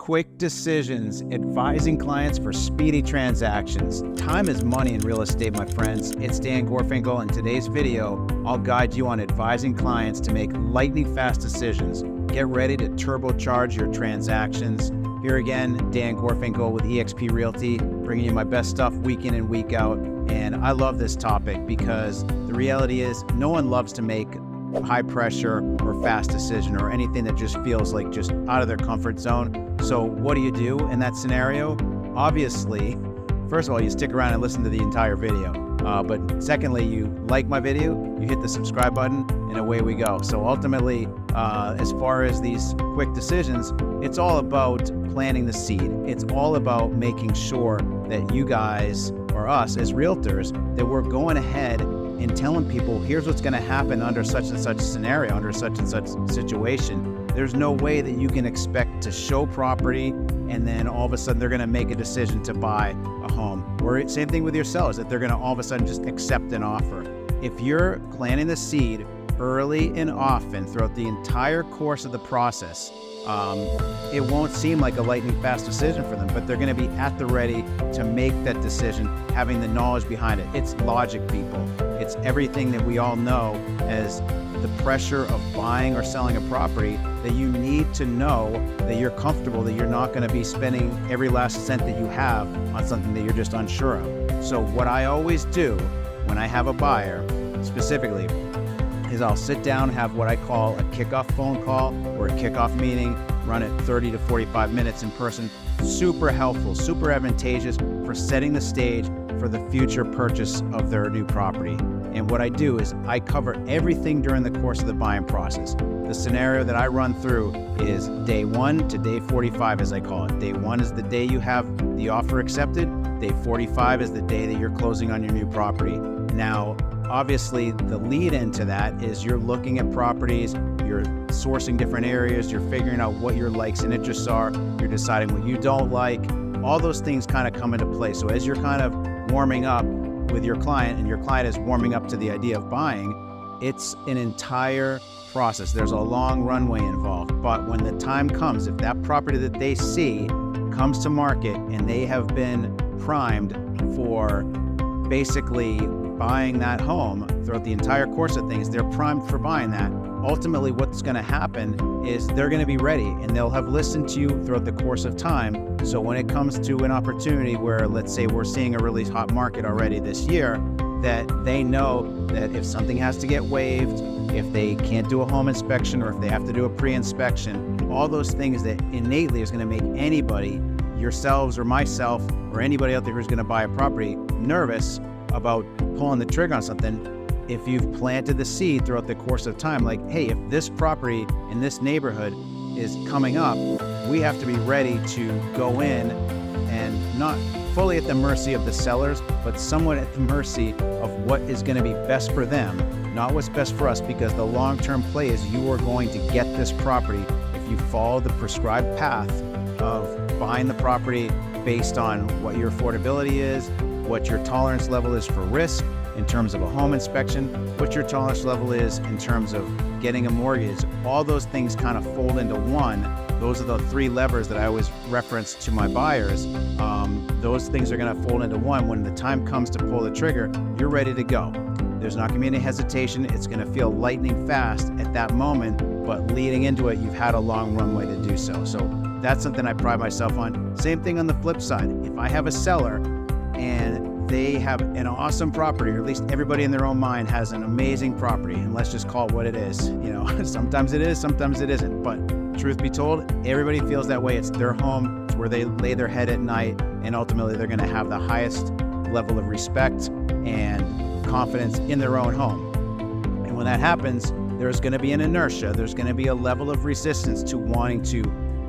quick decisions, advising clients for speedy transactions. Time is money in real estate, my friends. It's Dan Gorfinkel. In today's video, I'll guide you on advising clients to make lightning fast decisions. Get ready to turbocharge your transactions. Here again, Dan Gorfinkel with eXp Realty, bringing you my best stuff week in and week out. And I love this topic because the reality is no one loves to make high pressure or fast decision or anything that just feels like just out of their comfort zone. So what do you do in that scenario? Obviously, first of all, you stick around and listen to the entire video. But secondly, you like my video, you hit the subscribe button, and away we go. So ultimately, as far as these quick decisions, it's all about planting the seed. It's all about making sure that you guys, or us as realtors, that we're going ahead and telling people, here's what's going to happen under such and such scenario, under such and such situation. There's no way that you can expect to show property and then all of a sudden they're going to make a decision to buy a home. Or same thing with your sellers, that they're going to all of a sudden just accept an offer. If you're planting the seed early and often throughout the entire course of the process, it won't seem like a lightning fast decision for them, but they're going to be at the ready to make that decision, having the knowledge behind it. It's logic, people. It's everything that we all know as the pressure of buying or selling a property, that you need to know that you're comfortable, that you're not going to be spending every last cent that you have on something that you're just unsure of. So what I always do when I have a buyer specifically is I'll sit down, have what I call a kickoff phone call or a kickoff meeting, run it 30 to 45 minutes in person. Super helpful, super advantageous for setting the stage for the future purchase of their new property. And what I do is I cover everything during the course of the buying process. The scenario that I run through is day 1 to day 45, as I call it. Day 1 is the day you have the offer accepted. Day 45 is the day that you're closing on your new property. Now, obviously, the lead into that is you're looking at properties, you're sourcing different areas, you're figuring out what your likes and interests are, you're deciding what you don't like. All those things kind of come into play. So as you're kind of warming up with your client and your client is warming up to the idea of buying, it's an entire process. There's a long runway involved. But when the time comes, if that property that they see comes to market and they have been primed for basically buying that home throughout the entire course of things, they're primed for buying that. Ultimately, what's going to happen is they're going to be ready and they'll have listened to you throughout the course of time. So when it comes to an opportunity where, let's say we're seeing a really hot market already this year, that they know that if something has to get waived, if they can't do a home inspection or if they have to do a pre-inspection, all those things that innately is going to make anybody, yourselves or myself or anybody out there who's going to buy a property, nervous about pulling the trigger on something. If you've planted the seed throughout the course of time, like, hey, if this property in this neighborhood is coming up, we have to be ready to go in and not fully at the mercy of the sellers, but somewhat at the mercy of what is going to be best for them, not what's best for us, because the long-term play is you are going to get this property if you follow the prescribed path of buying the property based on what your affordability is, what your tolerance level is for risk in terms of a home inspection, what your tolerance level is in terms of getting a mortgage. All those things kind of fold into one. Those are the 3 levers that I always reference to my buyers. Those things are going to fold into one. When the time comes to pull the trigger, you're ready to go. There's not going to be any hesitation. It's going to feel lightning fast at that moment, but leading into it, you've had a long runway to do so. So that's something I pride myself on. Same thing on the flip side. If I have a seller and they have an awesome property, or at least everybody in their own mind has an amazing property, and let's just call it what it is. You know, sometimes it is, sometimes it isn't. But truth be told, everybody feels that way. It's their home. It's where they lay their head at night, and ultimately they're going to have the highest level of respect and confidence in their own home. And when that happens, there's going to be an inertia. There's going to be a level of resistance to wanting to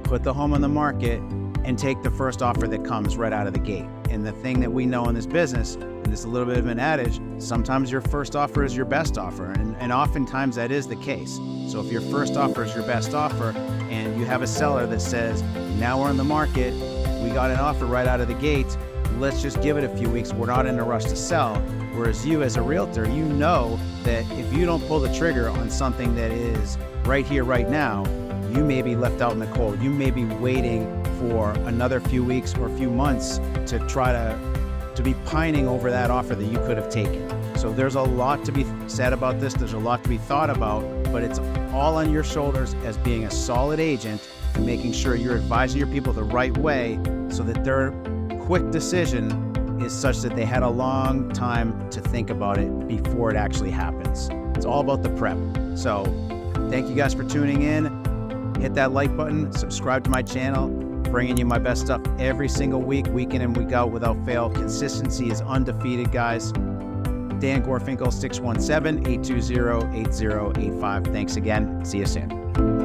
put the home on the market and take the first offer that comes right out of the gate. And the thing that we know in this business, and this is a little bit of an adage, sometimes your first offer is your best offer, and oftentimes that is the case. So if your first offer is your best offer and you have a seller that says, now we're on the market, we got an offer right out of the gate, let's just give it a few weeks, we're not in a rush to sell. Whereas you as a realtor, you know that if you don't pull the trigger on something that is right here, right now, you may be left out in the cold. You may be waiting for another few weeks or a few months to try to be pining over that offer that you could have taken. So there's a lot to be said about this. There's a lot to be thought about, but it's all on your shoulders as being a solid agent and making sure you're advising your people the right way so that their quick decision is such that they had a long time to think about it before it actually happens. It's all about the prep. So thank you guys for tuning in. Hit that like button, subscribe to my channel, bringing you my best stuff every single week, week in and week out without fail. Consistency is undefeated, guys. Dan Gorfinkel, 617-820-8085. Thanks again. See you soon.